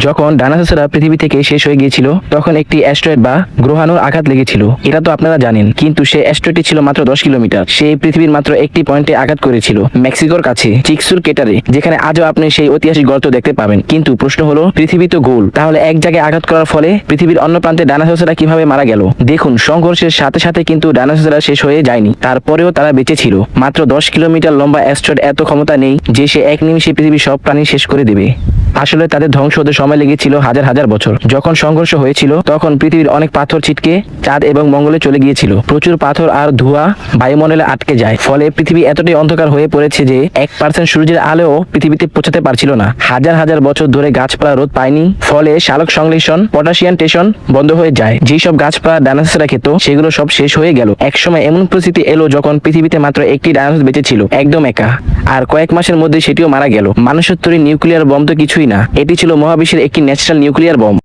যখন ডাইনোসররা পৃথিবী থেকে শেষ হয়ে গিয়েছিল তখন একটি অ্যাস্ট্রয়েড বা গ্রহাণুর আঘাত লেগেছিল। এটা তো আপনারা জানেন, কিন্তু সেই অ্যাস্ট্রয়েডটি ছিল মাত্র 10 কিলোমিটার। সেই পৃথিবীর মাত্র একটি পয়েন্টে আঘাত করেছিল, মেক্সিকোর কাছে চিকসুর কেটারে, যেখানে আজও আপনি সেই ঐতিহাসিক গর্ত দেখতে পাবেন। কিন্তু প্রশ্ন হলো, পৃথিবী তো গোল, তাহলে এক জায়গায় আঘাত করার ফলে পৃথিবীর অন্য প্রান্তে ডাইনোসররা কিভাবে মারা গেল? দেখুন, সংঘর্ষের সাথে সাথে কিন্তু ডাইনোসররা শেষ হয়ে যায়নি, তারপরেও তারা বেঁচে ছিল। মাত্র 10 কিলোমিটার লম্বা অ্যাস্ট্রয়েড এত ক্ষমতা নেই যে সে এক নিমিষে পৃথিবীর সব প্রাণী শেষ করে দেবে। আসলে তাদের ধ্বংস হতে সময় লেগেছিল হাজার হাজার বছর। যখন সংঘর্ষ হয়েছিল তখন পৃথিবীর অনেক পাথর ছিটকে চাঁদ এবং মঙ্গলে চলে গিয়েছিল। প্রচুর পাথর আর ধোঁয়া বায়ুমণ্ডলে আটকে যায়, ফলে পৃথিবী এতটাই অন্ধকার হয়ে পড়েছে যে 1% সূর্যের আলোও পৃথিবীতে পৌঁছাতে পারছিল না। হাজার হাজার বছর ধরে গাছপালা রোদ পায়নি, ফলে সালোক সংশ্লেষণ পটাশিয়াম বন্ধ হয়ে যায়। যেসব গাছপালা ডাইনোসররা খেত সেগুলো সব শেষ হয়ে গেল। একসময় এমন পরিস্থিতি এলো যখন পৃথিবীতে মাত্র একটি ডাইনোসর বেঁচে ছিল, একদম একা। আর কয়েক মাসের মধ্যে সেটিও মারা গেল। মানুষের তৈরি নিউক্লিয়ার বম তো কিছুই না, এটি ছিল মহাবিশ্বের একটি ন্যাচারাল নিউক্লিয়ার বম।